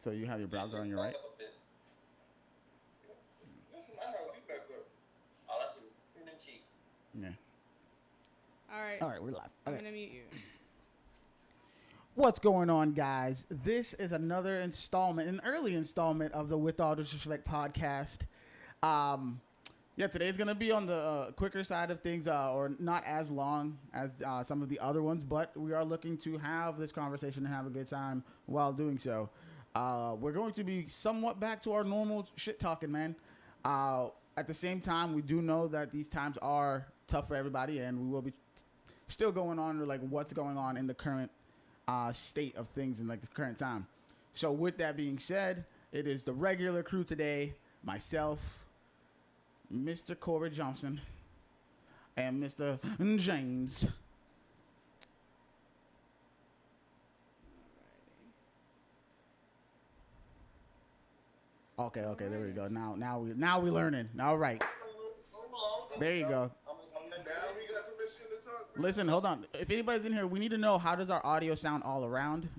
So you have your browser on your right. Yeah. All right, we're live. I'm Okay. gonna mute you. What's going on, guys? This is another installment, an early installment of the With All Disrespect podcast. Yeah, today's gonna be on the quicker side of things, or not as long as some of the other ones, but we are looking to have this conversation and have a good time while doing so. We're going to be somewhat back to our normal shit talking, man. At the same time, we do know that these times are tough for everybody, and we will be still going on like what's going on in the current state of things in like the current time. So with that being said, it is the regular crew today, myself, Mr. Corey Johnson, and Mr. James. Okay, there we go. Now we learning. All right. There you go. Listen, hold on. If anybody's in here, we need to know how does our audio sound all around?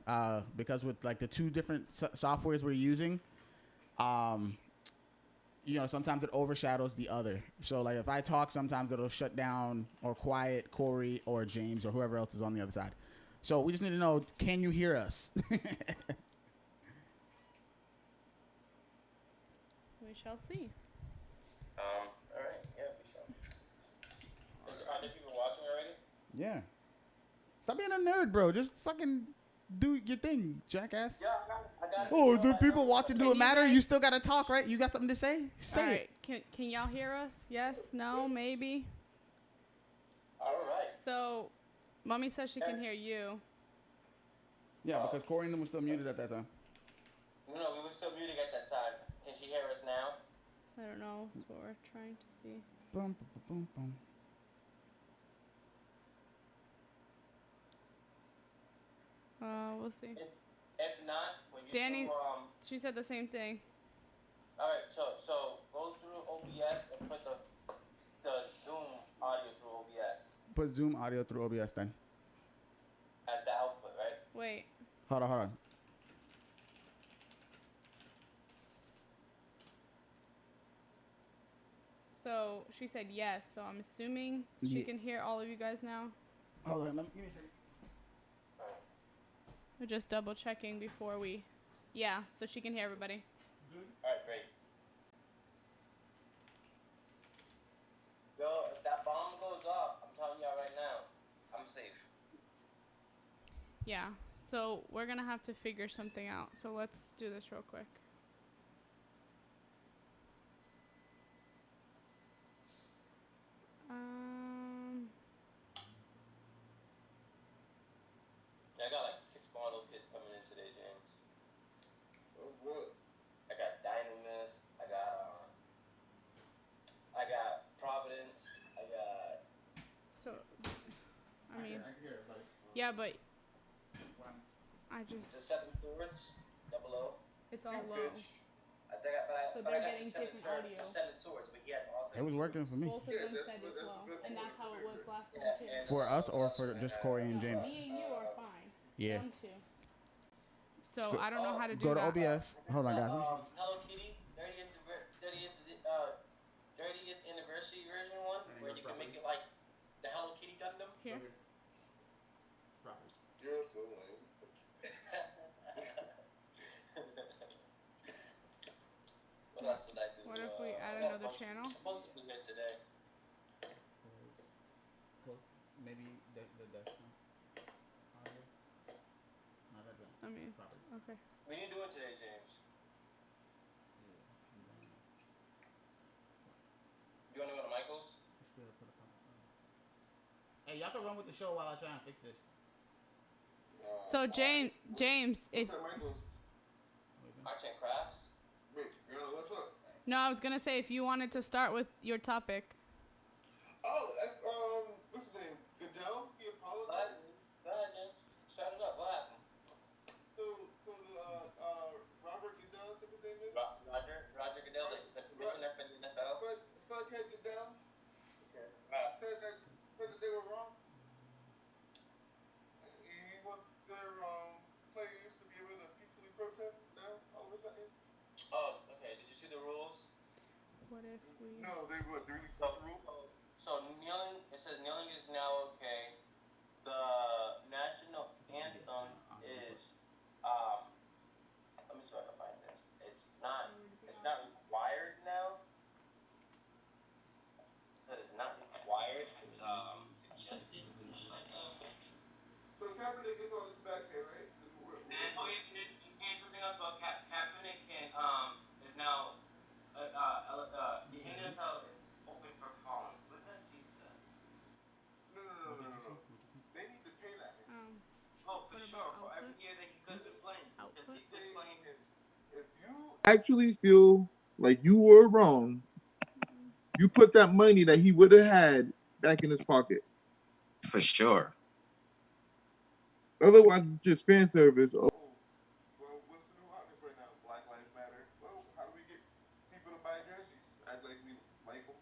Because with like the two different softwares we're using, sometimes it overshadows the other. So like if I talk, sometimes it'll shut down or quiet Corey or James or whoever else is on the other side. So we just need to know, can you hear us? We shall see. All right. Yeah, we shall. Are there people watching already? Yeah. Stop being a nerd, bro. Just fucking do your thing, jackass. Yeah, I got it. Oh, do people watching do it matter? guys... You still gotta talk, right? You got something to say? Say it. Can y'all hear us? Yes? No? Maybe? All right. So, Mommy says she can hear you. Yeah, because Corey and them were still muted at that time. No, we were still muted at that time. Can she hear us now? I don't know. That's what we're trying to see. Boom, boom, boom, boom. We'll see. If not, when you Danny, she said the same thing. All right, so go through OBS and put the Zoom audio through OBS. Put Zoom audio through OBS then. As the output, right? Wait. Hold on. So she said yes, so I'm assuming she can hear all of you guys now. Hold on, give me a second. We're just double checking before we... Yeah, so she can hear everybody. Good. All right, great. Yo, if that bomb goes off, I'm telling y'all right now, I'm safe. Yeah, so we're gonna have to figure something out. So let's do this real quick. Yeah, I got like 6 model kits coming in today, James. Oh, what? I got Dynamis. I got Providence. I got. So, I mean, I can hear it, buddy. Yeah, but I The just... 7 Swords, 00. It's all low. So they're getting different audio. 7 Swords, but he has also. It was working for me. Both of them said it's low, and that's how it was last time too. For us or for just Corey and James? Me and you are fine. Yeah. Them two. So I don't know how to do go to that. OBS. Hold on, guys. Hello Kitty, 30th anniversary version one, where you can make it like the Hello Kitty Gundam. Here. You're so lame. What else did I do? What if we add another channel? I'm supposed to be here today. Maybe the desktop. I mean, okay. What are you doing today, James? You want to go to Michael's? Hey, y'all can run with the show while I try and fix this. So James, if Arts and crafts. Wait, Rihanna, what's up? no, I was gonna say if you wanted to start with your topic. Oh, what's his name? Goodell? He apologized. Go ahead, James. Start it up. What happened? So Robert Goodell, I think his name is. Roger Goodell, the commissioner for the NFL. But fuckhead Goodell. Okay. Said that they were wrong. He wants their players to be able to peacefully protest now. something? Oh, okay. Did you see the rules? What if we? No, they released So, the rule. kneeling. It says kneeling is now okay. The national anthem is let me see if I can find this. It's not. Or would it be It's out? not required now. So it's not required. It's suggested. Some shit like that. So Kaepernick gets all this back pay, right? And something else about Kaepernick is now the NFL is open for calling. What does that seat say? No. They need to pay that man. Oh, for What sure. about For every output? year that he could have been playing, because Output. he's been playing. If you actually feel like you were wrong, you put that money that he would have had back in his pocket. For sure. Otherwise, it's just fan service. Oh, well, what's the new hotness right now? Black Lives Matter. Well, how do we get people to buy jerseys? Act like we like them.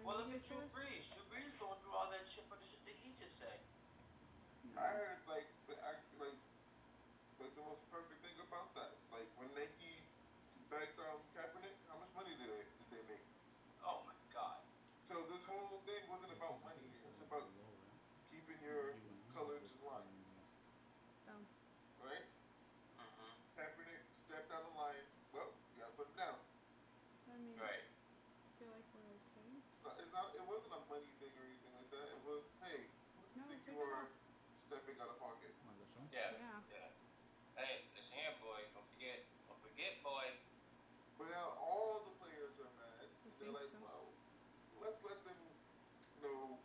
Well, look at Drew Brees. Drew Brees going through all that shit for the shit that he just said. I heard like the most perfect thing about that. Like when Nike backed Kaepernick, how much money did they make? Oh my god. So this whole thing wasn't about money. It's about keeping your colors in line. Right? Mm-hmm. Kaepernick stepped down the line. Well, you gotta put him down. I mean, right. I feel like we're okay. It's not. It wasn't a money thing or anything like that. It was, hey, who do you think you are stepping out of pocket? Yeah. Hey, listen here, boy. Don't forget. Don't forget, boy. But now all the players are mad. And they're like, well, let's let them know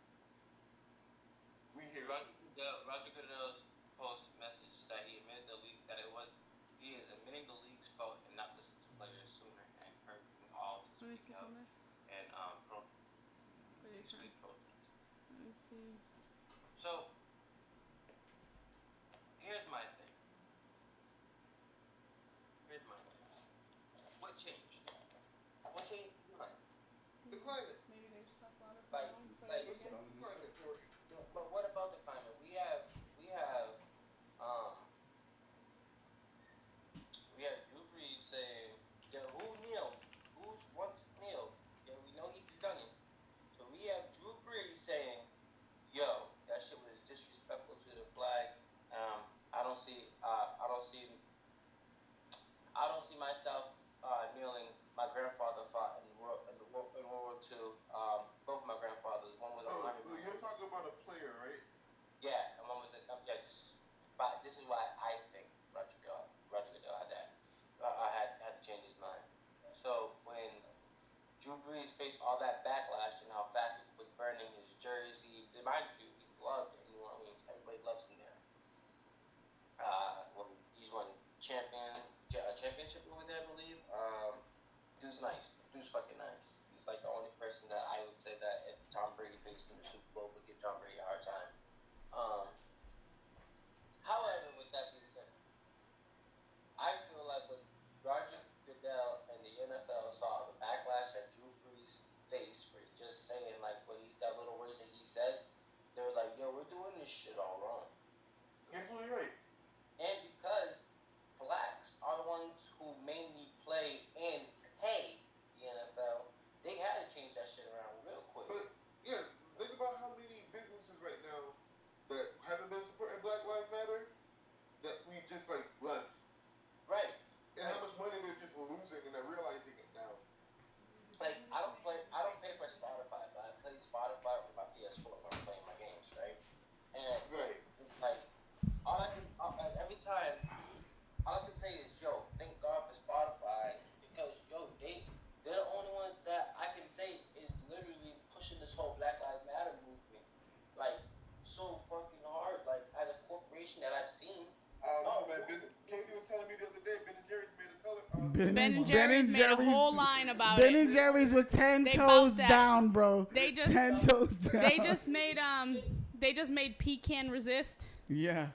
we hear. Roger Goodell's post message that he admitted the league that it was. He is admitting the league's fault and not listening to players sooner and encouraging all to speak out and peacefully protest. Let me see. So here's my thing. What changed? What changed the mind? The climate. Maybe there's stuff louder for Like, long. So like, The climate, Tori. but what about the climate? Um we have Drew Brees saying, "Yeah, who kneeled? Who's once kneeled? Yeah, we know he's done it." So we have Drew Brees saying, "Yo, that shit was disrespectful to the flag. I don't see, myself kneeling. My grandfather fought in World War II. Both of my grandfathers. One was an army. You're talking about a player, right? Yeah, and one was but this is why I think Roger Goodell had that. Had to change his mind. So when Drew Brees faced all that backlash and how fast people was burning his jersey, mind you, he's loved in New Orleans. Everybody loves him there. When he's won championship over there, I believe. Dude's nice. Dude's fucking nice. He's like the only person that I would say that if Tom Brady faced in the Super Bowl would give Tom Brady a hard time. However, with that being said, I feel like when Roger Goodell and the NFL saw the backlash that Drew Brees faced for just saying like that little words that he said, they were like, "Yo, we're doing this shit all wrong." Absolutely right. And because blacks are the ones who mainly play and pay the NFL, they had to change that shit around real quick. But yeah, think about how many businesses right now that haven't been supporting Black Lives Matter that we just like left. Right. And how much money they're just losing and they're realizing it now. Like I don't pay for Spotify, but I play Spotify with my PS4 when I'm playing my games, right? And right. Like every time all I can say is, yo, thank God for Spotify because they're the only ones that I can say is literally pushing this whole Black Lives Matter movement like so fucking hard, like as a corporation that I've seen. Katie was telling me the other day, Ben and Jerry's made a color. Ben and Jerry's made a whole line about Ben it. and Jerry's was 10 toes down, bro. They just 10 toes down. They just made Pecan Resist. Yeah.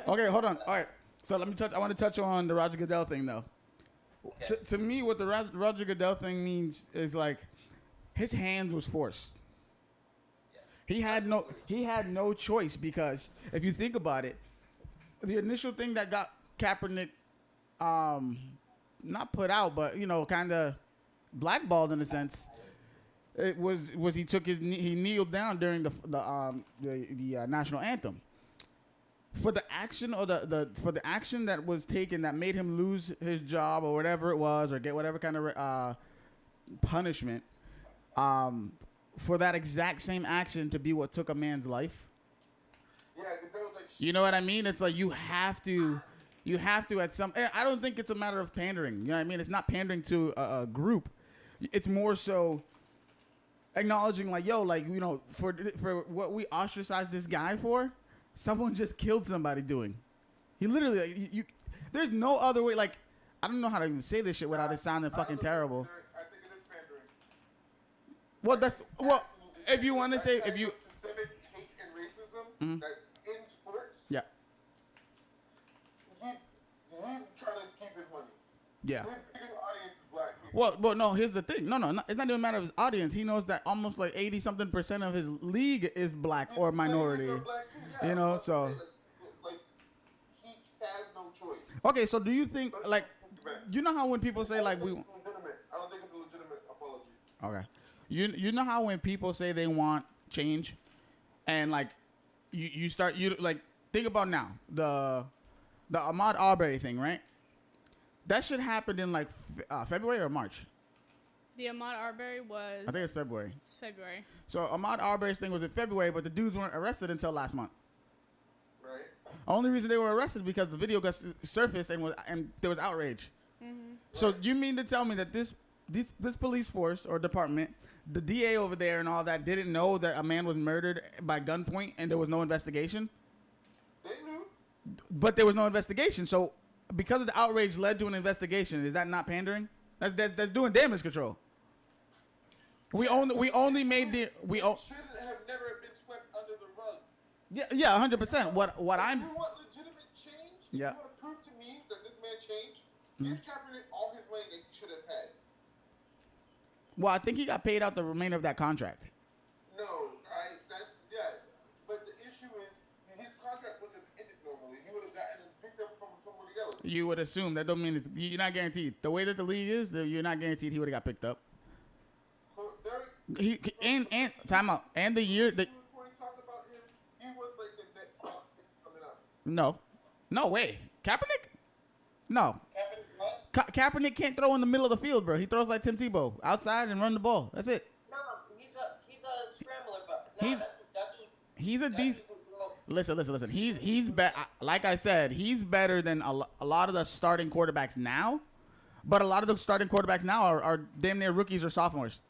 Okay, hold on. All right. So I want to touch on the Roger Goodell thing though. Okay. To me, what the Roger Goodell thing means is like his hand was forced. He had no choice because if you think about it, the initial thing that got Kaepernick not put out, but kind of blackballed in a sense. It was he kneeled down during the national anthem for the action or for the action that was taken that made him lose his job or whatever it was or get whatever kind of punishment. For that exact same action to be what took a man's life. Yeah, because that was like. You know what I mean? It's like you have to at some. I don't think it's a matter of pandering. You know what I mean? It's not pandering to a group. It's more so acknowledging, like, yo, like, for what we ostracized this guy for, someone just killed somebody doing. He literally, like, there's no other way. Like, I don't know how to even say this shit without it sounding fucking terrible. I think it is pandering. Well, if you want to say, if you. Systemic hate and racism that's in sports. Yeah. He's trying to keep his money. Yeah. His biggest audience is black people. Well, no, here's the thing. No, it's not even a matter of his audience. He knows that almost like 80-something% of his league is black or minority. Black too, yeah. So. Like, he has no choice. Okay, so do you think, like, you know how when people say, like, we. Legitimate. I don't think it's a legitimate apology. Okay. You know how when people say they want change, and like, you start think about now the Ahmaud Arbery thing, right? That shit happened in like February or March. The Ahmaud Arbery was. I think it's February. February. So Ahmaud Arbery's thing was in February, but the dudes weren't arrested until last month. Right. Only reason they were arrested because the video got surfaced and there was outrage. Mm-hmm. So you mean to tell me that this police force or department, the DA over there and all that, didn't know that a man was murdered by gunpoint and there was no investigation? They knew. But there was no investigation. So because of the outrage led to an investigation, is that not pandering? That's doing damage control. We only made the we. Shouldn't have never been swept under the rug. Yeah, 100%. What I'm. You want legitimate change? Yeah. You want to prove to me that this man changed? Give Kaepernick all his money that he should have had. Well, I think he got paid out the remainder of that contract. No, but the issue is his contract wouldn't have ended normally. He would have gotten it picked up from somebody else. You would assume that don't mean you're not guaranteed. The way that the league is, you're not guaranteed he would have got picked up. He and time out and the year that. When he talked about him, he was like the next top thing coming up. No way. Kaepernick? No. Kaepernick, what? Kaepernick can't throw in the middle of the field, bro. He throws like Tim Tebow, outside and run the ball. That's it. No, he's a scrambler, but no, that dude. He's a decent. Listen. He's like I said, he's better than a lot of the starting quarterbacks now. But a lot of the starting quarterbacks now are damn near rookies or sophomores.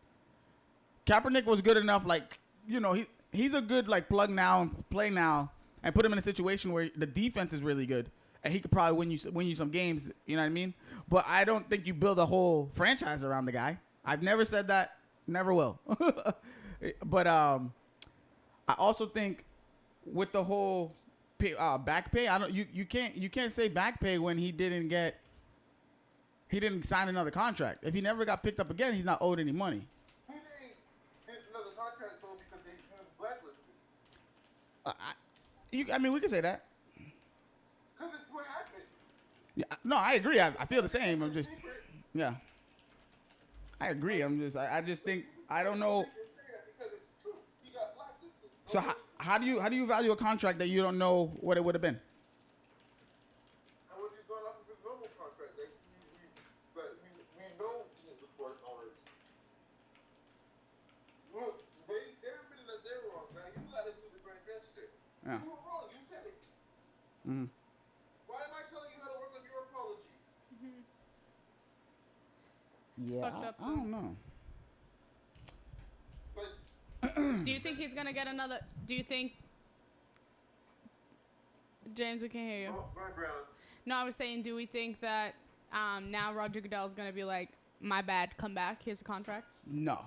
Kaepernick was good enough, like, he's a good like plug now and play now and put him in a situation where the defense is really good and he could probably win you some games. You know what I mean? But I don't think you build a whole franchise around the guy. I've never said that, never will. But I also think with the whole back pay, you can't say back pay when he didn't sign another contract. If he never got picked up again, he's not owed any money. He didn't get another contract though because he was blacklisted. We could say that. Because it's what happened. Yeah, no, I agree. I feel the same. I'm just, yeah. I agree. I just think I don't know. Because it's true. He got blacklisted. So how do you value a contract that you don't know what it would have been? And when he's going off of his normal contract, we know he was worth already. Look, they're admitting that they're wrong. Now you got to do the grand gesture. Yeah. You were wrong. You said it. Mm-hmm. Why am I telling you how to work on your apology? Yeah, I don't know. But Do you think he's gonna get another? Do you think? James, we can't hear you. go ahead, Brown. No, I was saying, do we think that now Roger Goodell is gonna be like, my bad, come back, here's a contract? No,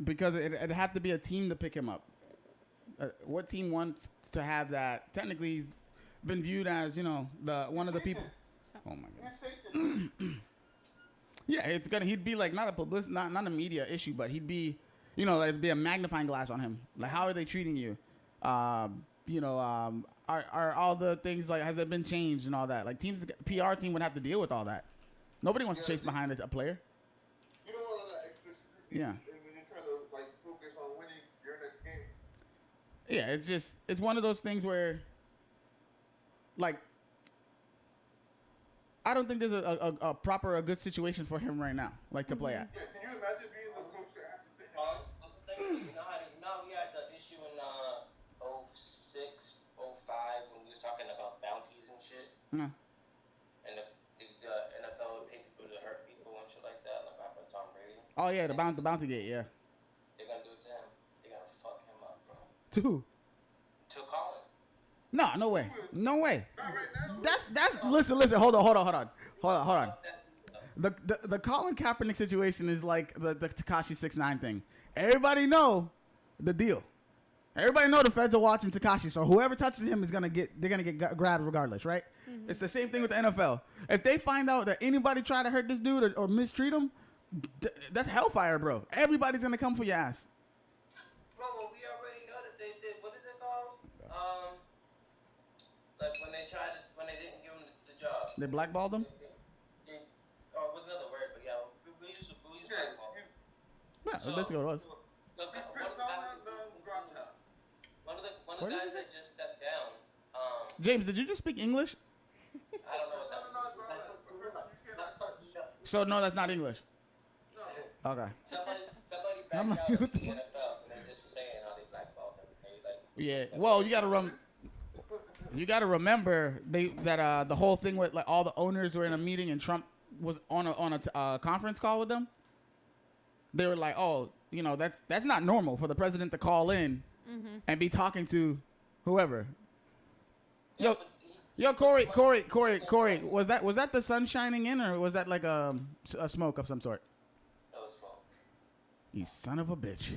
because it'd have to be a team to pick him up. What team wants to have that? Technically, he's been viewed as one of the people. Oh my god. Yeah, he'd be like not a media issue, but he'd be, it'd be a magnifying glass on him. Like, how are they treating you? are all the things like has it been changed and all that? Like teams, PR team would have to deal with all that. Nobody wants to chase behind a player. You don't want all that extra scrutiny. Yeah. And when you're trying to like focus on winning your next game. Yeah, it's one of those things where, like, I don't think there's a good situation for him right now, like to play at. Yeah, can you imagine being the coach that has to sit You know we had the issue in 06, 05 when we was talking about bounties and shit, Yeah. and the NFL would pay people to hurt people and shit like that, like after Tom Brady. Oh yeah, the bounty gate, yeah. They're gonna do it to him. They're gonna fuck him up, bro. Two. To Colin. No, no way, no way. Not right now. That's listen. Hold on. The Colin Kaepernick situation is like the Tekashi 6ix9ine thing. Everybody know the deal. Everybody know the feds are watching Tekashi, so whoever touches him is gonna get grabbed regardless, right? Mm-hmm. It's the same thing with the NFL. If they find out that anybody try to hurt this dude or mistreat him, that's hellfire, bro. Everybody's gonna come for your ass. Bro, well, we already know that they did. What is it called? Like when they didn't give him the job. They blackballed him. It was another word, but yeah, we used blackball. Yeah, that's what it was. One of the guys that just stepped down. James, did you just speak English? I don't know what that was. So no, that's not English. Okay. Somebody I'm backed like, out what of the the NFL and they just were saying how they blackballed him. Yeah. Well, you gotta remember that the whole thing with like all the owners were in a meeting and Trump was on a conference call with them. They were like, oh, you know, that's not normal for the president to call in and be talking to whoever. Yo, Corey, was that the sun shining in or was that like a smoke of some sort? That was smoke. You son of a bitch.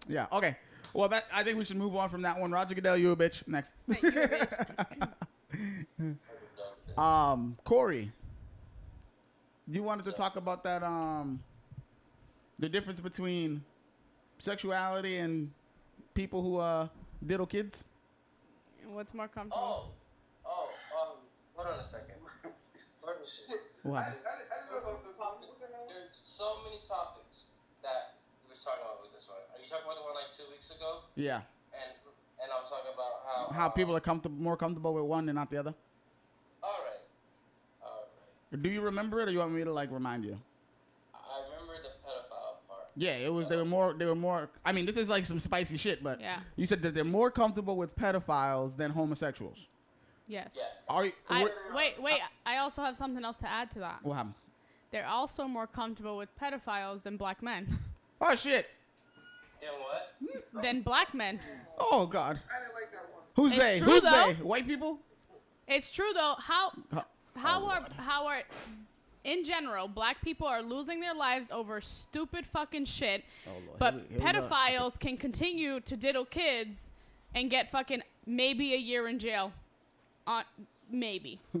Yeah. Okay. Well, I think we should move on from that one. Roger Goodell, you a bitch. Next. You're a bitch. Corey, you wanted to talk about that the difference between sexuality and people who diddle kids. What's more comfortable? Hold on a second. What? I didn't know about this. What the hell? There's so many topics that we was talking about with this one. Are you talking about the one like 2 weeks ago? Yeah. And I was talking about How people are more comfortable with one and not the other. All right. Do you remember it, or you want me to like remind you? I remember the pedophile part. Yeah, it was. They were more. I mean, this is like some spicy shit, but Yeah. you said that they're more comfortable with pedophiles than homosexuals. Yes. Yes. Are you? Wait. I also have something else to add to that. What happened? They're also more comfortable with pedophiles than black men. Oh shit! Then what? Than black men. Oh god. I didn't like that one. Who's It's they? true, Who's though. they? White people? It's true though. How Lord. are in general black people are losing their lives over stupid fucking shit, Oh Lord. but Here we go. pedophiles can continue to diddle kids and get fucking maybe a year in jail. Maybe. All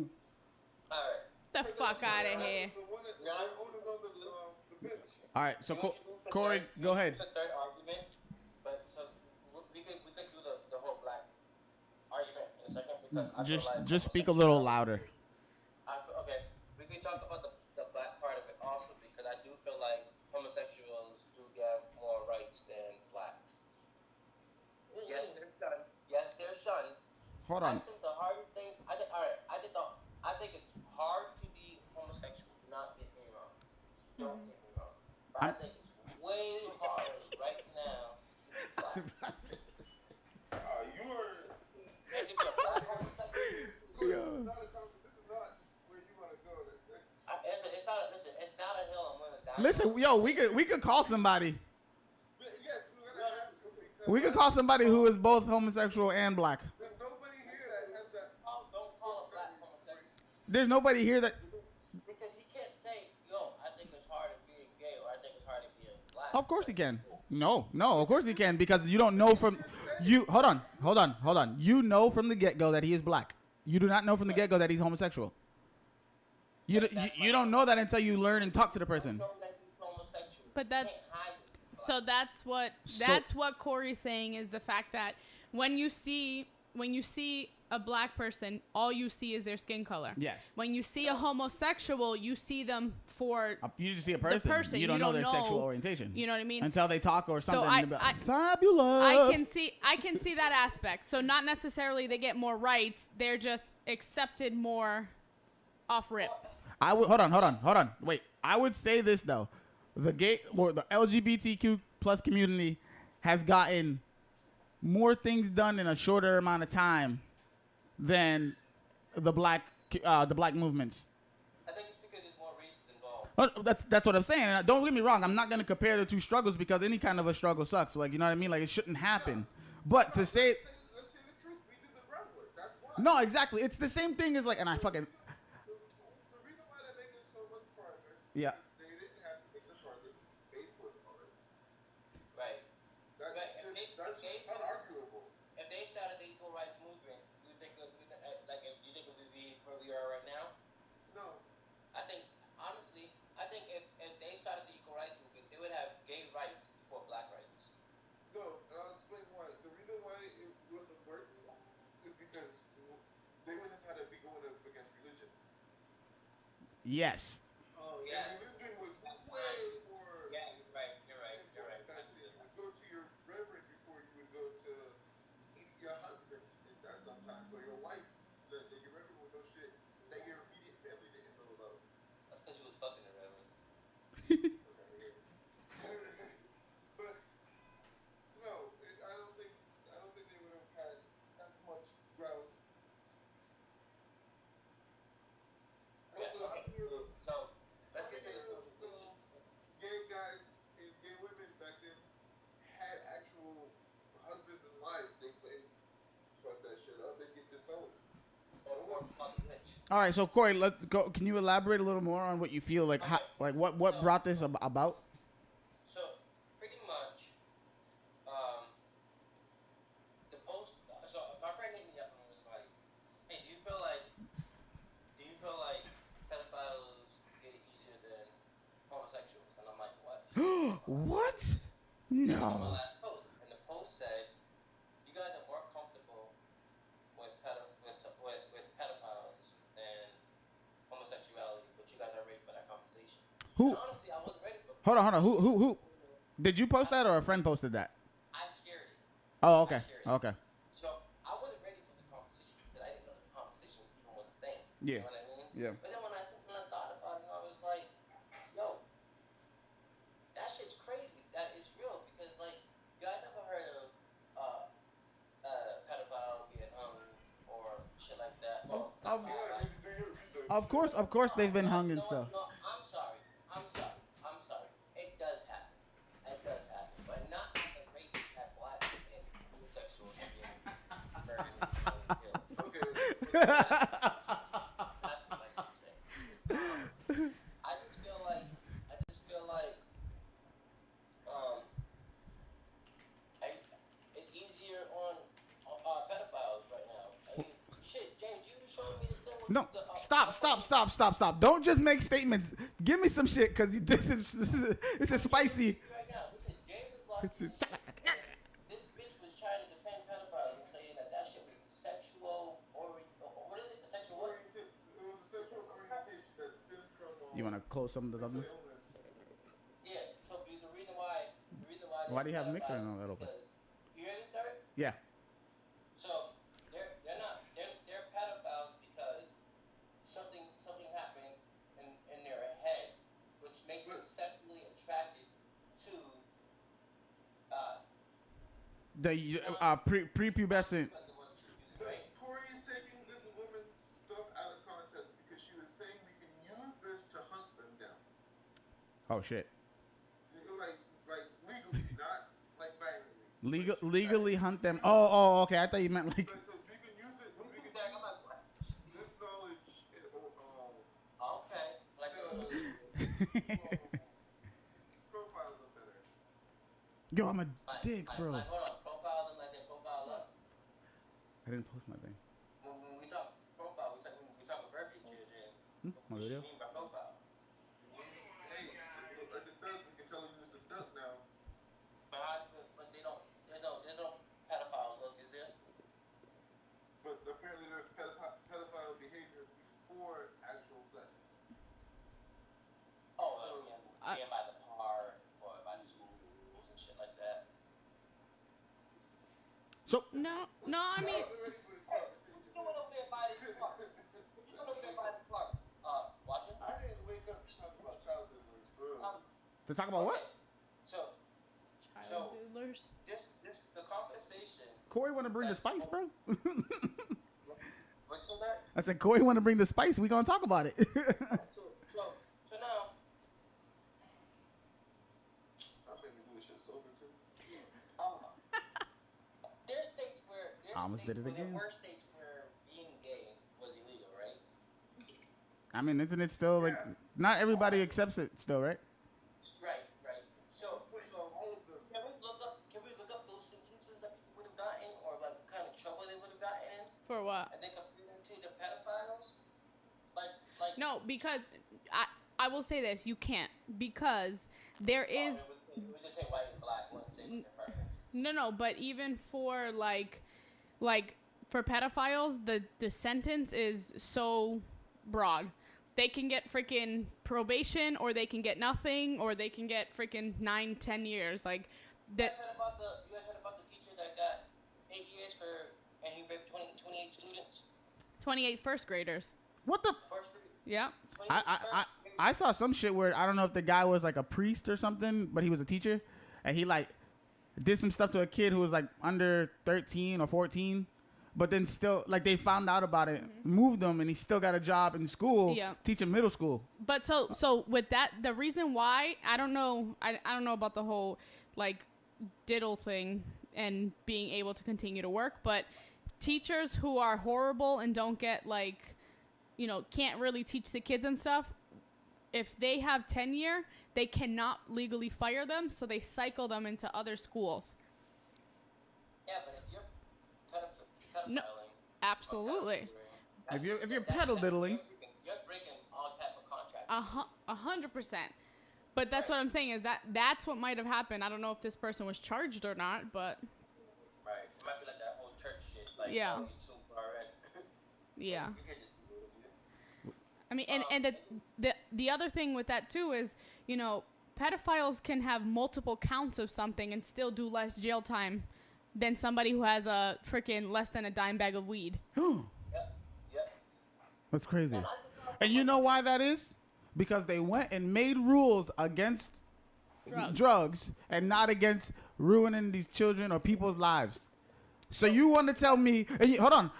right. The fuck out of here. The one that the owner's on the bench. All right. So Corey, go ahead. It's a third argument, but so we could do the whole black argument in a second because I feel like Just speak a little louder. Okay, we could talk about the black part of it also because I do feel like homosexuals do get more rights than blacks. Yes, they're shunned. Yes, they're shunned. Hold on. I think the hard thing. I think it's hard to be homosexual. Do not get me wrong. Don't get me wrong. But I think it's way harder right now to be black. You are. And if you're black homosexual, This is not where you want to go. it's not a hill I'm gonna die. Listen, yo, we could call somebody. Yes, we're gonna have to. Because We could call somebody who is both homosexual and black. there's nobody here that has that. Don't call a black homosexual There's nobody here that. because he can't say, "Yo, I think it's harder being gay," or "I think it's harder being black." Of course he can. No, of course he can because you don't know from you. Hold on. You know from the get-go that he is black. You do not know from the get-go that he's homosexual. You don't know that until you learn and talk to the person. Know that he's homosexual. But You that's can't hide it. so that's what Corey's saying is the fact that when when you see a black person, all you see is their skin color. Yes. When you see a homosexual, you see them for You just see a person. person. You don't know their sexual orientation. You know what I mean? Until they talk or something. I- and they'll be like, I- fabulous. I can see that aspect. So not necessarily they get more rights. They're just accepted more off rip. I would hold on. Wait, I would say this though, the gay or the LGBTQ plus community has gotten more things done in a shorter amount of time than the black movements. I think it's because there's more races involved. That's what I'm saying. And don't get me wrong. I'm not gonna compare the two struggles because any kind of a struggle sucks. Like, you know what I mean? Like, it shouldn't happen. But to say, Let's say the truth. We did the groundwork. That's why. no, exactly. It's the same thing as like, and I fucking The reason why they're making so much progress. Yeah. Is they didn't have to make the progress they put already. Right. That's Right, just unarguable. If they started the equal rights movement, you think it would, like if you think it would be where we are right now? No. I think honestly, if they started the equal rights movement, they would have gay rights before black rights. No, and I'll explain why. The reason why it wouldn't work is because they wouldn't have had to be going up against religion. yes. Oh And religion was way more. Yeah, you're right. important back then. You would go to your reverend before you would go to your husband at sometimes, or your wife. Your reverend would know shit that your immediate family didn't know about. That's because you was fucking the reverend. But no, I don't think they would have had as much ground. Also, I'm here with So let's get to the gay guys and gay women back then had actual husbands and wives. They couldn't fuck that shit up. They get disowned. or fucking rich. All right, so Corey, let's go. Can you elaborate a little more on what you feel like? How, like what brought this about? So pretty much, the post. So my friend hit me up and was like, "Hey, do you feel like pedophiles get it easier than homosexuals?" And I'm like, "What?" What? My No. last post, and the post said, "You guys are more comfortable with pedophiles than homosexuality, but you guys are ready for that conversation." Who? And honestly, I wasn't ready for it. Hold on. Who? Did you post that or a friend posted that? I shared it. Oh, okay. I shared it. Okay. So I wasn't ready for the conversation because I didn't know the conversation even was a thing. Yeah. You know what I mean? Yeah. But then when I thought about it, I was like, yo, that shit's crazy. That is real because like you guys never heard of pedophile being hung or shit like that. Of course, they've been hung and No, stuff. no, I'm sorry. It does happen. But not at the rate that black and homosexuals are being murdered and killed. Okay. That's what I can say. I just feel like it's easier on pedophiles right now. I mean, shit, James, you showed me the thing with No, the, stop. Don't just make statements. Give me some shit, cause this is spicy. Right now, listen, James is watching this shit, and this bitch was trying to defend pedophiles and saying that shit was sexual what is it? The sexual what? It was a sexual orientation that stemmed from. You wanna close some of the others? illness. Yeah. So the reason why. Why do you have a mixer in that open? Because you hear this, Derek? Yeah. So they're pedophiles because something happened in their head, which makes them sexually attracted to The prepubescent. the word that you're using, right? Corey is taking this woman's stuff out of context because she was saying we can use this to hunt them down. Oh shit. Like legally, not like violently. Legally hunt them. Oh, okay. I thought you meant like. So we can use it. We can I'm like, use what? this knowledge and Okay. Like profile them better. Yo, I'm a dick, bro. Like, hold on. Profile them like they profile us. I didn't post my thing. When we talk profile, we talk verbiage here, then. My What video. you mean by profile? Hey, look like the duck. We can tell you it's a duck now. But they don't. There's no pedophile look, is there? apparently there's pedophile behavior before actual sex. Oh, So, being by the car or by the schools and shit like that. So No, I mean, I'm ready for this Hey, conversation. what's going over there by the car? What's going over there by the car? Watching? I didn't wake up to talk about child diddlers, for real. to talk about what? Okay. So child doodlers. this the conversation. Corey want to bring the spice, bro. What's on that? I said Corey want to bring the spice. We gonna talk about it. So now, I'm making do this shit sober too. there's states where Almost did it again. There were states where being gay was illegal, right? I mean, isn't it still like not everybody accepts it still, right? Right. So All of them. can we look up those sentences that people would have gotten, or like what kind of trouble they would have gotten in, For what? and then compare it to the pedophiles? Like No, because I will say this: you can't, because there is we just say white and black, wouldn't say their preferences. no, but even for like for pedophiles, the sentence is so broad. They can get freaking probation, or they can get nothing, or they can get freaking 9-10 years. Like You guys that. heard about the teacher that got 8 years and he raped 28 students? 28 first graders. What the? First grade. Yeah. I saw some shit where I don't know if the guy was like a priest or something, but he was a teacher, and he like did some stuff to a kid who was like under 13 or 14, but then still like they found out about it, moved him, and he still got a job in school Yeah. teaching middle school. But so with that, the reason why I don't know about the whole like diddle thing and being able to continue to work, but teachers who are horrible and don't get like, can't really teach the kids and stuff, if they have tenure, they cannot legally fire them, so they cycle them into other schools. Yeah, but if you're pedophiling, No, absolutely. If you're pedal diddling, you're breaking all type of contracts. 100%. But that's what I'm saying is that's what might have happened. I don't know if this person was charged or not, but Right. It might be like that whole church shit. Like, Yeah. oh, you too far in. yeah. You can't just do it with you. I mean, and the other thing with that too is, pedophiles can have multiple counts of something and still do less jail time than somebody who has a freaking less than a dime bag of weed. Yep. that's crazy. And I think And you know why that is? Because they went and made rules against drugs and not against ruining these children or people's lives. So you want to tell me, hold on.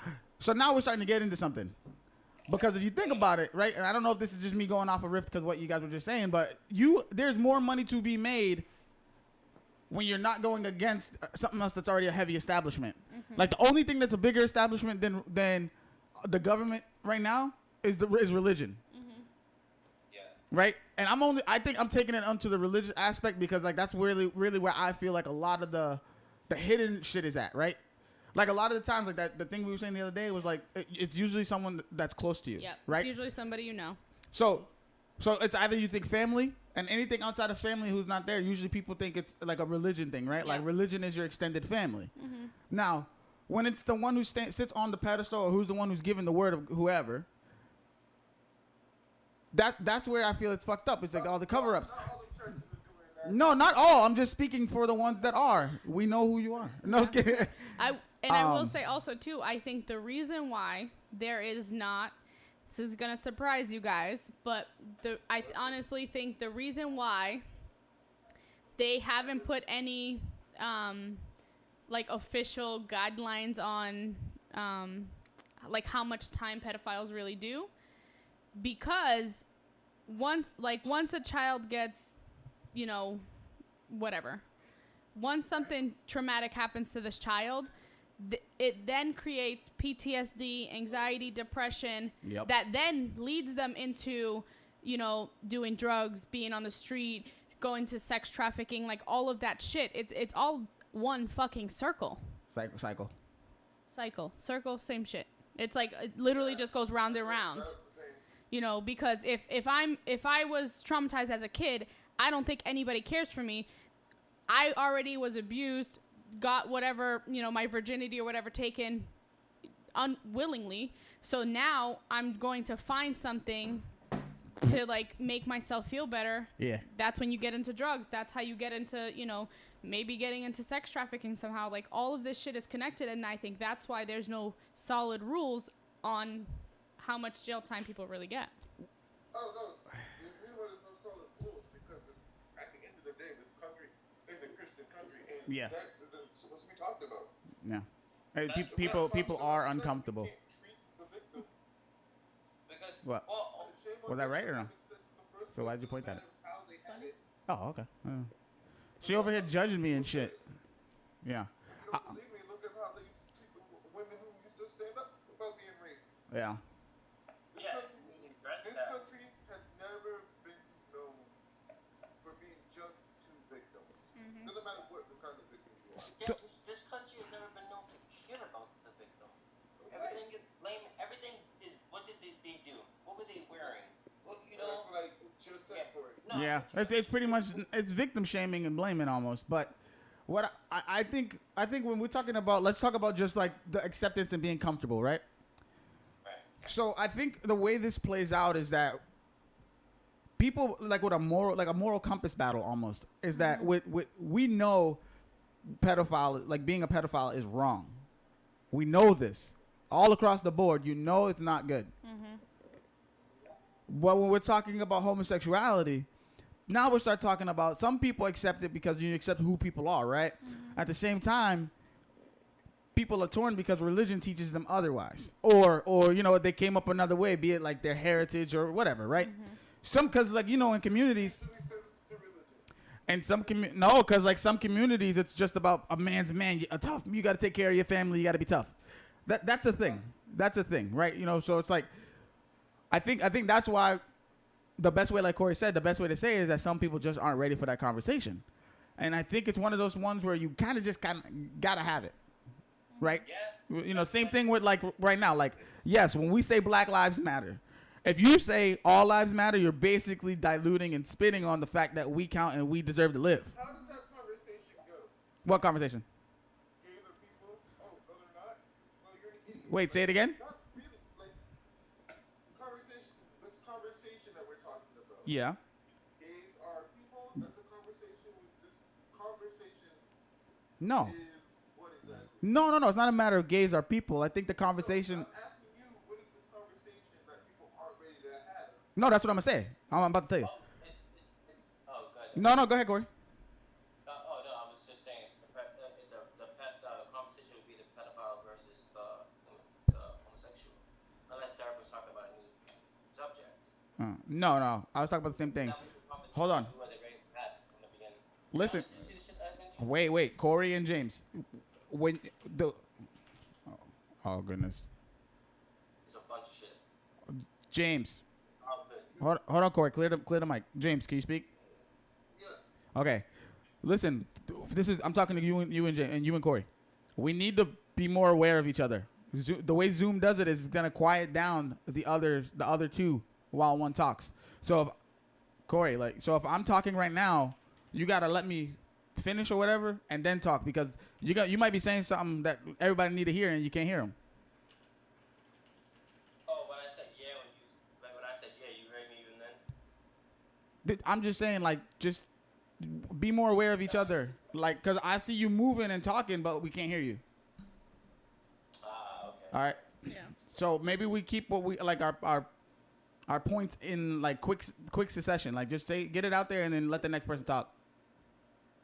So now we're starting to get into something. Because if you think about it, right, and I don't know if this is just me going off a riff because what you guys were just saying, but there's more money to be made when you're not going against something else that's already a heavy establishment. Like the only thing that's a bigger establishment than the government right now is religion. Yeah. Right? And I think I'm taking it onto the religious aspect because like that's really where I feel like a lot of the hidden shit is at, right? Like a lot of the times, like that, the thing we were saying the other day was like, it's usually someone that's close to you, Yeah. right? It's usually somebody you know. So it's either you think family, and anything outside of family who's not there, usually people think it's like a religion thing, right? Yeah. Like religion is your extended family. Now, when it's the one who sits on the pedestal or who's the one who's giving the word of whoever, that's where I feel it's fucked up. It's like all the cover-ups. Not all the churches are doing that. No, not all. I'm just speaking for the ones that are. We know who you are. No kidding. I will say also too, I think the reason why there is not, this is gonna surprise you guys, but I honestly think the reason why they haven't put any like official guidelines on like how much time pedophiles really do, because once a child gets, whatever, once something traumatic happens to this child, it then creates PTSD, anxiety, depression, Yep. that then leads them into, doing drugs, being on the street, going to sex trafficking, like all of that shit. It's all one fucking circle. Cycle. Circle, same shit. It's like it literally just goes round and round. Because if I was traumatized as a kid, I don't think anybody cares for me. I already was abused, got whatever, my virginity or whatever taken unwillingly. So now I'm going to find something to like make myself feel better. Yeah. That's when you get into drugs. That's how you get into, maybe getting into sex trafficking somehow. Like all of this shit is connected, and I think that's why there's no solid rules on how much jail time people really get. Oh no, the reason why there's no solid rules because at the end of the day, this country is a Christian country, and sex isn't supposed to be talked about. Yeah. Hey, people are uncomfortable. You can't treat the victims. Because What? Was that right or no? So why'd you point that out? Oh, okay. She over here judging me and shit. Yeah. You don't believe me? Look at how they used to treat the women who used to stand up about being raped. Yeah. This country has never been known for being just to victims. Doesn't matter what kind of victim you are. This country has never been known to care about the victim. Everything is blame. Everything is what did they do? What were they wearing? That's what I just said, Corey. Yeah, it's pretty much it's victim shaming and blaming almost. But what I think when we're talking about, let's talk about just like the acceptance and being comfortable, right? So I think the way this plays out is that people like with a moral compass battle almost is that we know pedophile, like being a pedophile is wrong. We know this all across the board. You know it's not good. But when we're talking about homosexuality, now we start talking about some people accept it because you accept who people are, right? At the same time, people are torn because religion teaches them otherwise, or they came up another way, be it like their heritage or whatever, right? Some because like in communities, and some because like some communities it's just about a man's man, a tough. You got to take care of your family. You got to be tough. That's a thing. That's a thing, right? So it's like. I think that's why the best way, like Corey said, the best way to say it is that some people just aren't ready for that conversation. And I think it's one of those ones where you kind of gotta have it, right? Yeah. Same thing with like right now. Like, yes, when we say Black Lives Matter, if you say all lives matter, you're basically diluting and spitting on the fact that we count and we deserve to live. How did that conversation go? What conversation? Gays are people. Oh, no, they're not. Well, you're an idiot. Wait, say it again. That we're talking about. Yeah. Gays are people. That's the conversation. This conversation. No. Is what exactly? No. It's not a matter of gays are people. I think the conversation. I'm asking you, what is this conversation that people aren't ready to have? No, that's what I'm gonna say. I'm about to tell you. Go ahead. No, go ahead, Corey. No, I was just saying the conversation would be the pedophile versus the homosexual, unless Derek was talking about a new subject. No. I was talking about the same thing. Hold on. Listen. Wait. Corey and James. Oh goodness. It's a bunch of shit. James. Oh, Hold on, Corey. Clear the mic. James, can you speak? Yeah. Okay. Listen. I'm talking to you and James and you and Corey. We need to be more aware of each other. The way Zoom does it is gonna quiet down the other two while one talks. So if I'm talking right now, you gotta let me finish or whatever and then talk because you might be saying something that everybody need to hear and you can't hear them. Oh, when I said yeah, you heard me even then? I'm just saying, like, just be more aware of each other. Like, because I see you moving and talking, but we can't hear you. Okay. All right? Yeah. So maybe we keep what we, like, our points in, like, quick succession. Like, just get it out there and then let the next person talk.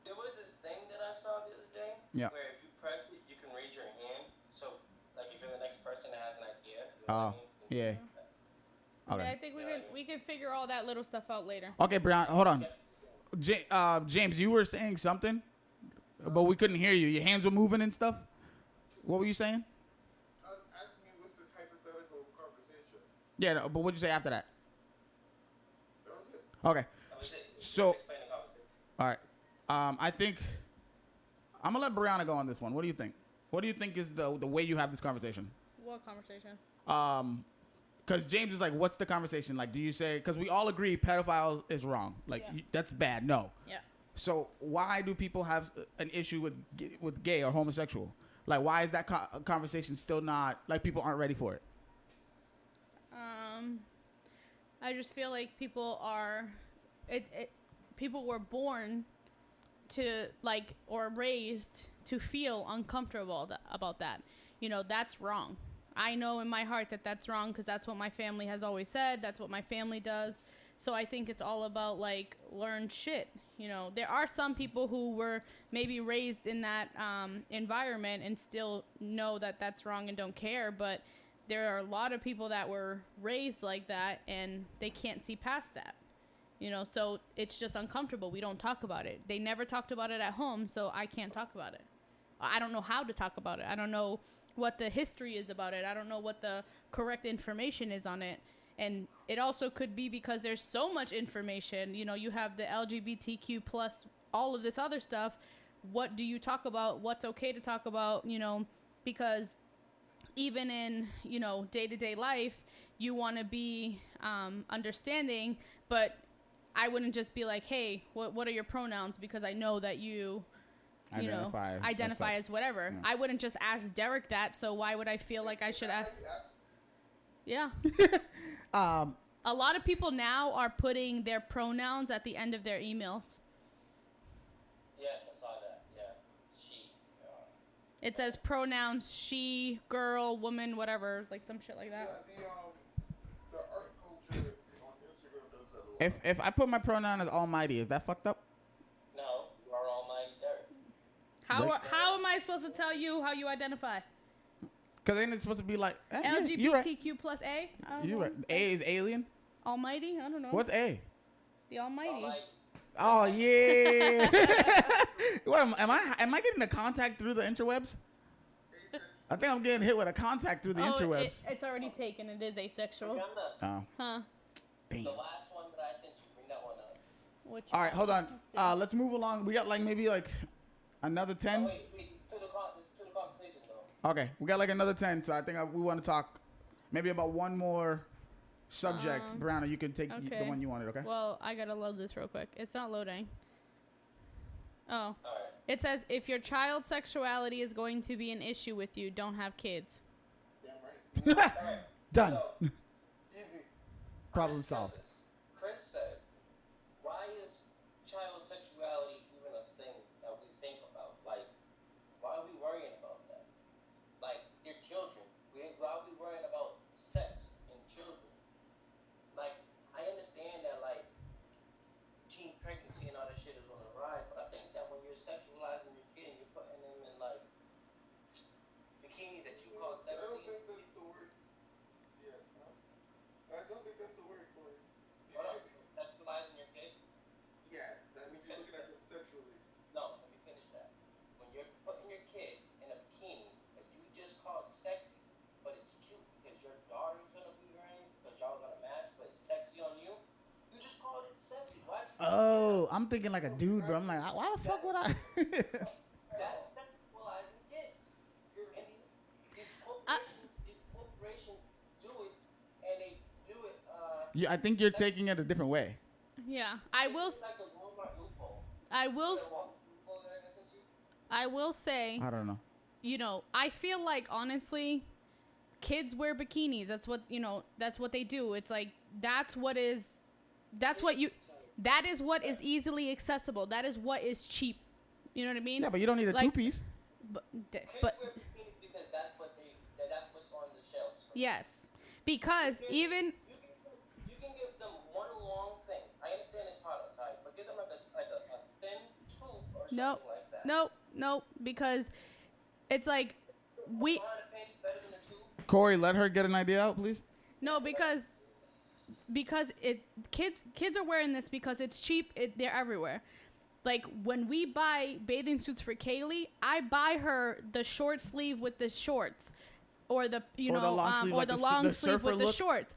There was this thing that I saw the other day. Yeah. Where if you press it, you can raise your hand. So, like, if you're the next person that has an idea. You know what I mean? Yeah. Okay. Yeah, I think we can figure all that little stuff out later. Okay, Brian, hold on. James, you were saying something, but we couldn't hear you. Your hands were moving and stuff. What were you saying? I was asking you, what's this hypothetical conversation? Yeah, no, but what'd you say after that? That was it. Okay. That was it. So, Explain the conversation. all right. I think I'm gonna let Brianna go on this one. What do you think? What do you think is the way you have this conversation? What conversation? Because James is like, what's the conversation? Like, do you say, because we all agree pedophile is wrong. Like, Yeah. that's bad. No. Yeah. So why do people have an issue with gay or homosexual? Like, why is that conversation still not, like, people aren't ready for it? I just feel like people are, people were born to, like, or raised to feel uncomfortable about that. You know, that's wrong. I know in my heart that that's wrong because that's what my family has always said. That's what my family does. So I think it's all about, like, learned shit. You know, there are some people who were maybe raised in that environment and still know that that's wrong and don't care. But there are a lot of people that were raised like that and they can't see past that. You know, so it's just uncomfortable. We don't talk about it. They never talked about it at home, so I can't talk about it. I don't know how to talk about it. I don't know what the history is about it. I don't know what the correct information is on it. And it also could be because there's so much information. You know, you have the LGBTQ plus all of this other stuff. What do you talk about? What's okay to talk about? You know, because even in, you know, day-to-day life, you want to be understanding, but I wouldn't just be like, hey, what are your pronouns? Because I know that you identify as whatever. Yeah. I wouldn't just ask Derek that, so why would I feel like I should ask? Yeah. A lot of people now are putting their pronouns at the end of their emails. Yes, I saw that. Yeah. She. It says pronouns she, girl, woman, whatever, like some shit like that. Yeah, the art culture on Instagram does that a lot. If I put my pronoun as Almighty, is that fucked up? No, you are Almighty Derek. How am I supposed to tell you how you identify? Because ain't it supposed to be like LGBTQ plus A? You right. A is alien? Almighty? I don't know. What's A? The Almighty. Oh yeah. What am I getting a contact through the interwebs? I think I'm getting hit with a contact through the interwebs. It's already taken. It is asexual. Oh. Huh. Damn. The last one that I sent you, bring that one up. All right, hold on. Let's move along. We got like maybe like another 10. Oh, wait. To the conversation though. Okay, we got like another 10. So I think we want to talk maybe about one more subject. Brianna, you can take the one you wanted. Okay. Well, I gotta load this real quick. It's not loading. Oh. All right. It says if your child's sexuality is going to be an issue with you, don't have kids. Damn right. All right. Done. So, Easy. Problem solved. Chris said, why is child sexuality even a thing that we think about? Like, why are we worrying about that? Like, they're children. Why are we worrying about sex in children? Like, I understand that, like, teen pregnancy and all that shit is on the rise, but I think that when you're sexualizing your kid and you're putting them in, like, bikini that you call sexy. I don't think that's the word. Yeah, no. I don't think that's the word for it. What else? Sexualizing your kid? Yeah, that means you're looking at them sexually. No, let me finish that. When you're putting your kid in a bikini that you just called sexy, but it's cute because your daughter's gonna be wearing it because y'all gonna match, but it's sexy on you, you just called it sexy. Why? Oh, I'm thinking like a dude, bro. I'm like, why the fuck would I? That's sexualizing kids. And these corporations do it, and they do it. Yeah, I think you're taking it a different way. Yeah, I will. It's like a Walmart loophole. I will. Is that a Walmart loophole that I sent you? I will say. I don't know. You know, I feel like honestly, kids wear bikinis. That's what That's what they do. It's like that is what is easily accessible. That is what is cheap. You know what I mean? Yeah, but you don't need a two-piece. Kids wear bikinis because that's what's on the shelves. Yes, because even You can give them one long thing. I understand it's hot outside, but give them like a thin tube or something like that. no, because it's like we. Better than a tube? Corey, let her get an idea out, please. No, because kids are wearing this because it's cheap. They're everywhere. Like when we buy bathing suits for Kaylee, I buy her the short sleeve with the shorts, or the long sleeve with the shorts.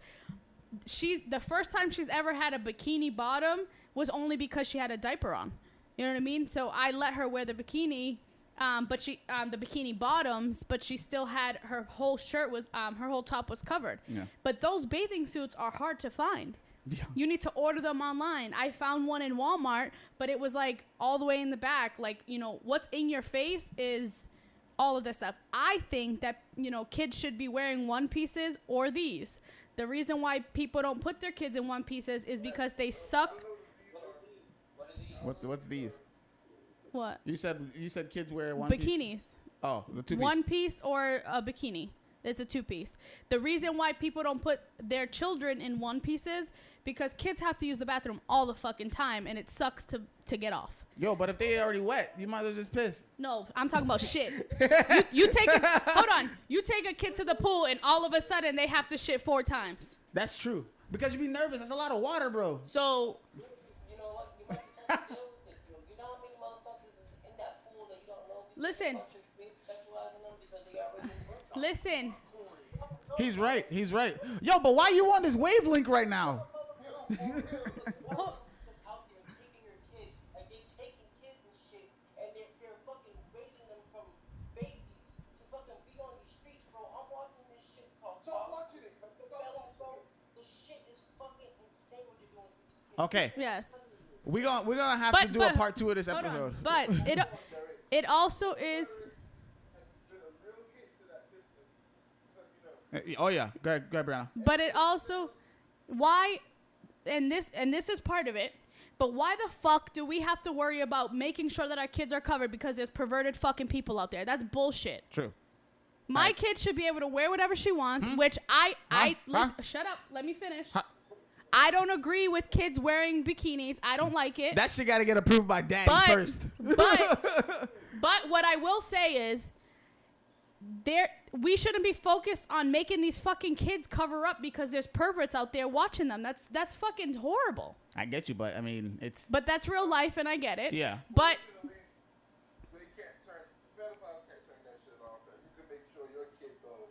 The first time she's ever had a bikini bottom was only because she had a diaper on. You know what I mean? So I let her wear the bikini, but the bikini bottoms, but she still had her whole her whole top was covered. Yeah. But those bathing suits are hard to find. Yeah. You need to order them online. I found one in Walmart, but it was like all the way in the back. Like, what's in your face is all of this stuff. I think that, kids should be wearing one pieces or these. The reason why people don't put their kids in one pieces is because they suck. What's these? What? You said kids wear one piece? Bikinis. Oh, the two piece. One piece or a bikini. It's a two piece. The reason why people don't put their children in one pieces because kids have to use the bathroom all the fucking time and it sucks to get off. Yo, but if they already wet, you might as well just piss. No, I'm talking about shit. You take You take a kid to the pool and all of a sudden they have to shit 4 times. That's true. Because you be nervous. That's a lot of water, bro. So. You know what? You might just have to deal with it. You know how many motherfuckers is in that pool that you don't know? Listen. Sexualizing them because they already. Listen. He's right. Yo, but why you on this wavelength right now? Okay. Yes. We're gonna have to do a part 2 of this episode. But it also is. Oh yeah, go ahead, Brianna. But it also, why, and this is part of it. But why the fuck do we have to worry about making sure that our kids are covered because there's perverted fucking people out there? That's bullshit. True. My kid should be able to wear whatever she wants, which listen, shut up. Let me finish. I don't agree with kids wearing bikinis. I don't like it. That shit got to get approved by daddy first. But what I will say is, we shouldn't be focused on making these fucking kids cover up because there's perverts out there watching them. That's fucking horrible. I get you, but I mean, it's. But that's real life, and I get it. Yeah. But. Pedophiles can't turn that shit off. You can make sure your kid though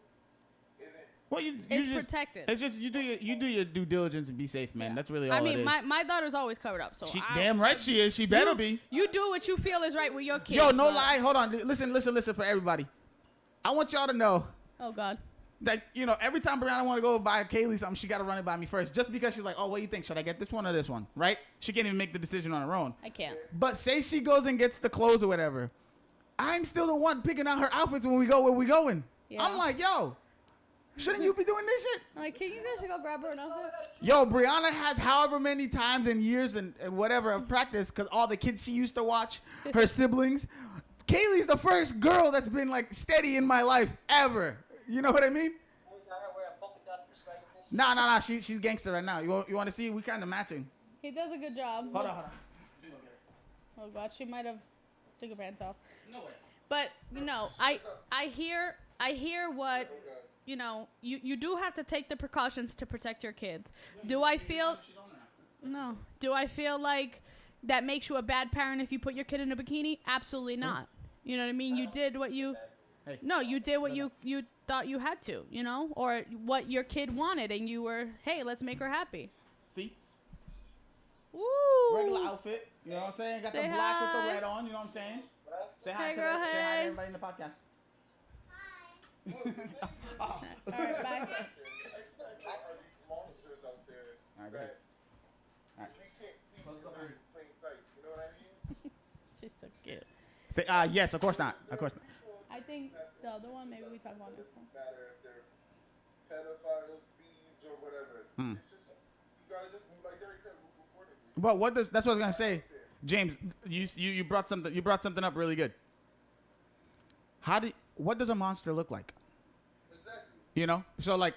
isn't. Well, you it's just, protected. It's just you do your due diligence and be safe, man. Yeah. That's really all it is. my daughter's always covered up, so damn right she is. She better be. You do what you feel is right with your kids. Yo, no lie. Hold on. Listen for everybody. I want y'all to know. Oh God. That every time Brianna want to go buy Kaylee something, she got to run it by me first, just because she's like, oh, what do you think? Should I get this one or this one? Right? She can't even make the decision on her own. I can't. But say she goes and gets the clothes or whatever, I'm still the one picking out her outfits when we go where we going. Yeah. I'm like, yo, shouldn't you be doing this shit? Like, can you guys go grab her an outfit? Yo, Brianna has however many times and years and whatever of practice, because all the kids she used to watch, her siblings. Kaylee's the first girl that's been like steady in my life ever. You know what I mean? Nah. She's gangster right now. You want to see? We kind of matching. He does a good job. Hold on. Oh God, she might have took her pants off. No way. But I hear what you do have to take the precautions to protect your kids. Do I feel like that makes you a bad parent if you put your kid in a bikini? Absolutely not. You know what I mean? You did what you did what you thought you had to, or what your kid wanted, and you were, hey, let's make her happy. See? Woo! Regular outfit. You know what I'm saying? Got Say the black with hi. the red on. You know what I'm saying? Say hi, Hey, to girl, say hi to hey. everybody in the podcast. All right, bye. Monsters out there All right, that Alright. we can't see in plain sight. You know what I mean? She's so cute. Say, yes, of course not. Of course not. I think the other one, maybe we talk about next one. Matter if they're pedophiles, thieves, or whatever. It's just you gotta just like Derek said, move accordingly. Well, that's what I was gonna say, James. You brought something up really good. What does a monster look like? Exactly. So like,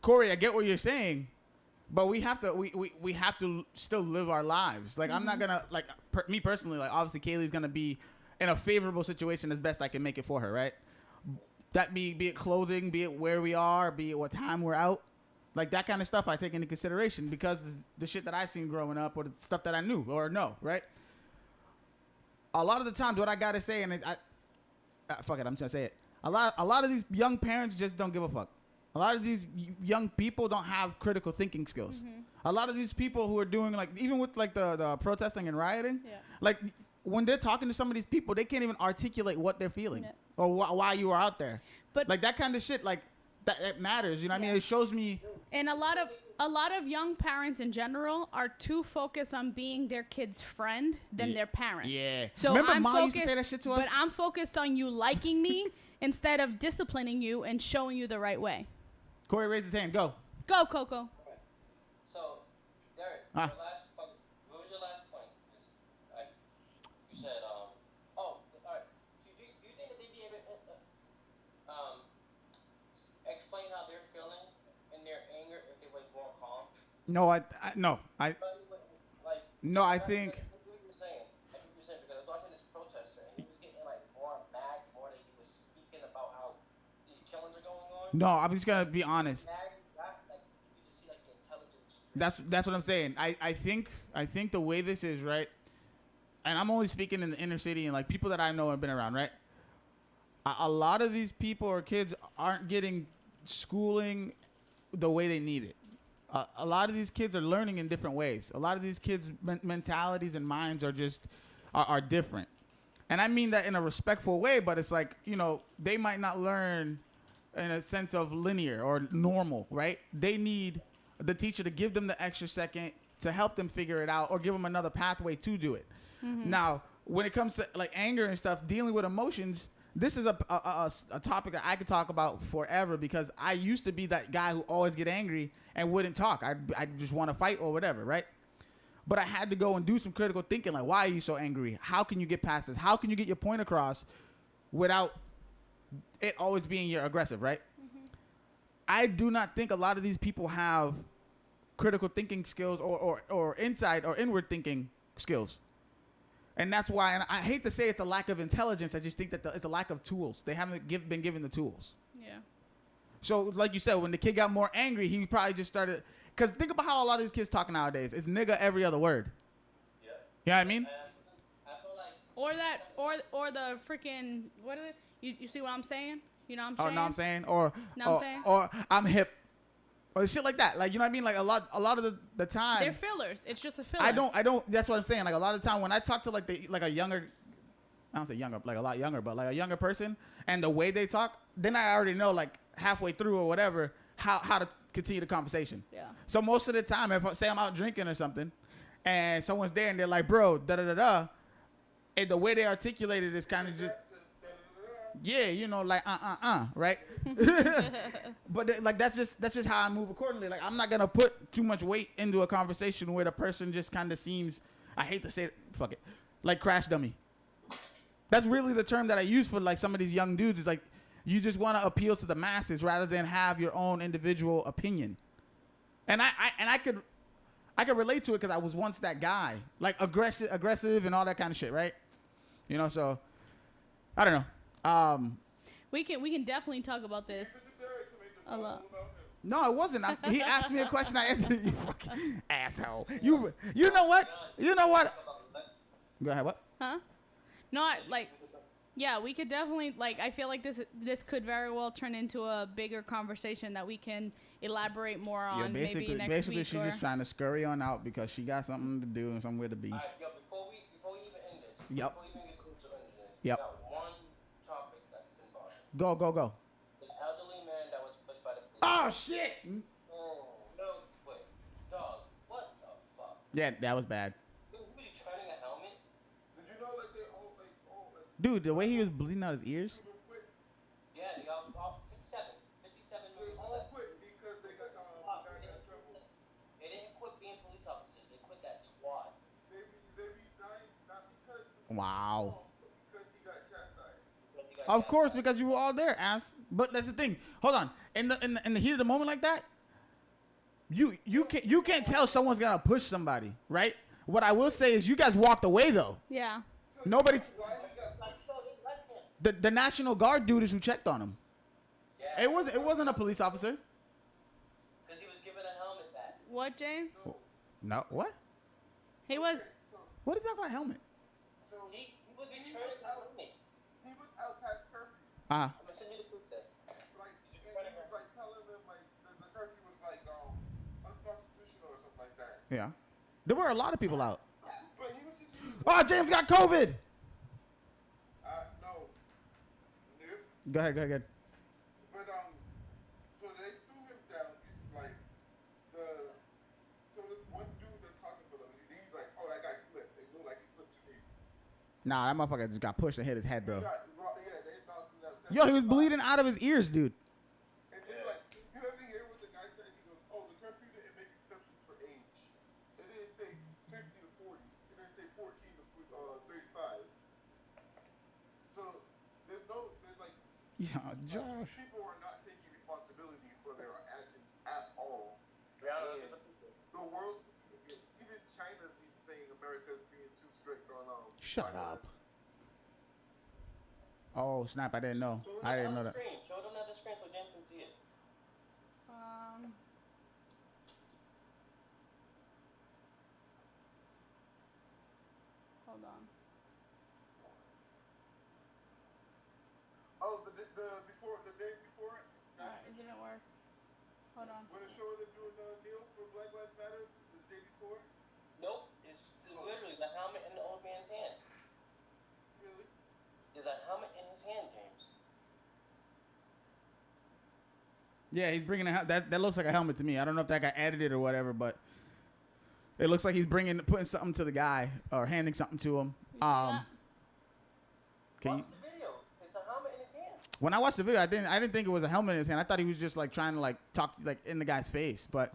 Corey, I get what you're saying, but we have to still live our lives. Like, I'm not gonna me personally. Like, obviously, Kaylee's gonna be in a favorable situation as best I can make it for her, right? That be it clothing, be it where we are, be it what time we're out, like that kind of stuff I take into consideration because the shit that I seen growing up or the stuff that I knew or know, right? A lot of the times, what I gotta say, and fuck it, I'm just gonna say it. A lot of these young parents just don't give a fuck. A lot of these young people don't have critical thinking skills. Mm-hmm. A lot of these people who are doing even with the protesting and rioting, when they're talking to some of these people, they can't even articulate what they're feeling or why you are out there. But like that kind of shit, like that matters. You know what I mean? It shows me. And a lot of young parents in general are too focused on being their kid's friend than their parent. Yeah. So Remember, Mom used to say that shit to us. But I'm focused on you liking me instead of disciplining you and showing you the right way. Corey raised his hand. Go. Go, Coco. So, Derek, your last point, what was your last point? You said, all right. Do you think that they'd be able to explain how they're feeling in their anger if they were more calm? No, I think. I think what you're saying. I think you're saying because I was watching this protester and he was getting like more mad, more that he was speaking about how these killings are going on. No, I'm just gonna be honest. That's what I'm saying. I think the way this is, right, and I'm only speaking in the inner city and like people that I know have been around, right? A lot of these people or kids aren't getting schooling the way they need it. A lot of these kids are learning in different ways. A lot of these kids' mentalities and minds are just are different. And I mean that in a respectful way, but it's like, you know, they might not learn in a sense of linear or normal, right? They need the teacher to give them the extra second to help them figure it out or give them another pathway to do it. Mm-hmm. Now, when it comes to like anger and stuff, dealing with emotions, this is a topic that I could talk about forever because I used to be that guy who always get angry and wouldn't talk. I just want to fight or whatever, right? But I had to go and do some critical thinking, like, why are you so angry? How can you get past this? How can you get your point across without it always being your aggressive, right? Mm-hmm. I do not think a lot of these people have critical thinking skills or inside or inward thinking skills. And that's why, and I hate to say it's a lack of intelligence. I just think that it's a lack of tools. They haven't been given the tools. Yeah. So, like you said, when the kid got more angry, he probably just started. Because think about how a lot of these kids talk nowadays. It's nigga every other word. Yeah. You know what I mean? Or that, or the freaking, what is it? You see what I'm saying? You know what I'm saying? Oh, no, I'm saying? Or I'm hip. Or shit like that. Like, you know what I mean? Like, a lot of the time. They're fillers. It's just a filler. I don't, that's what I'm saying. Like, a lot of the time when I talk to, like, a younger, I don't say younger, like a lot younger, but like a younger person, and the way they talk, then I already know, like, halfway through or whatever, how to continue the conversation. Yeah. So most of the time, if say I'm out drinking or something, and someone's there and they're like, bro, da-da-da-da, and the way they articulate it is kind of just, yeah, you know, like, right? But like, that's just how I move accordingly. Like, I'm not going to put too much weight into a conversation where the person just kind of seems, I hate to say it, fuck it, like crash dummy. That's really the term that I use for like some of these young dudes is like, you just want to appeal to the masses rather than have your own individual opinion. And I could relate to it because I was once that guy, like aggressive and all that kind of shit, right? You know, so I don't know. We can definitely talk about this a lot. No, it wasn't. He asked me a question. I answered. You fucking asshole. You know what? You know what? Go ahead. What? Huh? No, yeah, we could definitely I feel like this could very well turn into a bigger conversation that we can elaborate more on. Yeah, basically, maybe next week she's just trying to scurry on out because she got something to do and somewhere to be. All right, yo, before we even end this. Yep. Before we even get close to ending this. Yep. Got one topic that's been bothering. Go. The elderly man that was pushed by the police. Oh shit! Oh no! Wait, dog. What the fuck? Yeah, that was bad. Dude, were you turning a helmet? Did you know like they all Dude, the way he was bleeding out his ears. Yeah, they all 57 They all quit because they got in trouble. They didn't quit being police officers. They quit that squad. They resigned not because Wow. because he got chastised. Of course, because you were all there, ass. But that's the thing. Hold on. In the heat of the moment like that, you can't tell someone's gonna push somebody, right? What I will say is you guys walked away though. Yeah. Nobody. The National Guard dude is who checked on him. Yeah. It wasn't a police officer. Because he was given a helmet back. What, James? No, what? He was. What is that about helmet? He was returning the helmet. He was out past curfew. Uh-huh. I'm gonna send you the proof then. Like, and he was like telling them like the curfew was like unconstitutional or something like that. Yeah. There were a lot of people out. But he was just Oh, James got COVID. no. Nope. Go ahead. But so they threw him down. He's like so this one dude that's talking for them, he's like, oh, that guy slipped. It looked like he slipped to me. Nah, that motherfucker just got pushed and hit his head, bro. They thought that Yo, he was bleeding out of his ears, dude. And then, like, you ever hear what the guy said? He goes, "Oh, the curfew didn't make exceptions for age. It didn't say 50 to 40. It didn't say 14 to 35. So there's like, Yeah, Josh. people are not taking responsibility for their actions at all. Yeah, And the world's, even China's even saying America's being too strict on Shut up. Oh, snap, I didn't know. I didn't know that. Show them another screen so Jen can see it. Hold on. Oh, the day before. Alright, it didn't work. Hold on. When the show they're doing Kneel for Black Lives Matter the day before. Nope, it's literally the helmet in the old man's hand. Really? There's a helmet in his hand, James. Yeah, he's bringing that looks like a helmet to me. I don't know if that got edited or whatever, but it looks like he's putting something to the guy or handing something to him. Can you? Watch the video. It's a helmet in his hand. When I watched the video, I didn't think it was a helmet in his hand. I thought he was just like trying to like talk like in the guy's face. But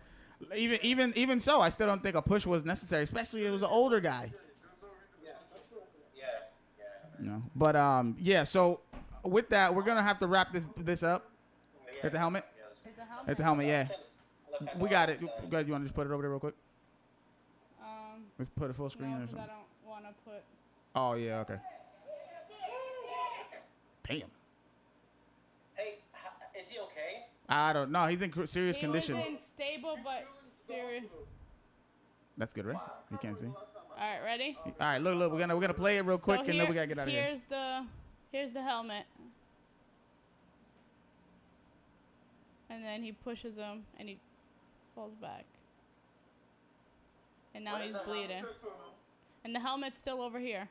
even so, I still don't think a push was necessary, especially it was an older guy. Yeah. No, but yeah. So with that, we're gonna have to wrap this up. It's a helmet. It's a helmet. Yeah, we got it. Go ahead. You want to just put it over there real quick? Let's put it full screen No, or 'cause something. I don't want to put. Oh yeah. Okay. Damn. Hey, is he okay? I don't know. He's in serious condition. He was in stable but serious. That's good, right? You can't see. All right, ready? All right, look. We're gonna play it real quick, and then we gotta get out of here. Here's the helmet. And then he pushes him, and he falls back. And now he's bleeding. And the helmet's still over here.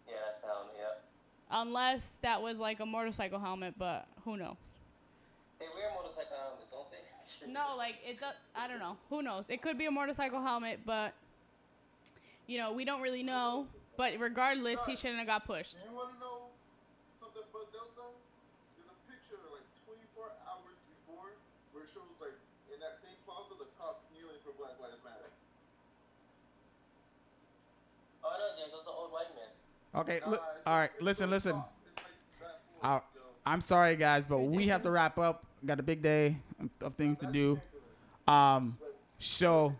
Yeah, that's the helmet, yep. Unless that was like a motorcycle helmet, but who knows? They wear motorcycle helmets, don't they? No, like it does. I don't know. Who knows? It could be a motorcycle helmet, but you know we don't really know. But regardless, he shouldn't have got pushed. You want to know something bugged out though? There's a picture like 24 hours before where it shows like in that same plaza the cops kneeling for Black Lives Matter. Oh no, James, those are old white men. Okay. Nah, All right. Listen. It's like that full, I'm sorry, guys, but we have to wrap up. Got a big day of things to do. So,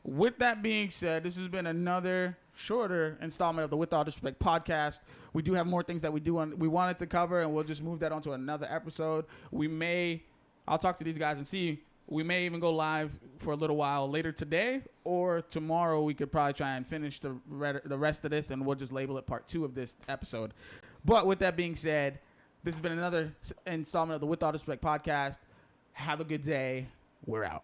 with that being said, this has been another shorter installment of the With All Disrespect podcast. We do have more things that we wanted to cover, and we'll just move that onto another episode. I'll talk to these guys and see. We may even go live for a little while later today or tomorrow. We could probably try and finish the rest of this, and we'll just label it part 2 of this episode. But with that being said, this has been another installment of the With All Disrespect podcast. Have a good day. We're out.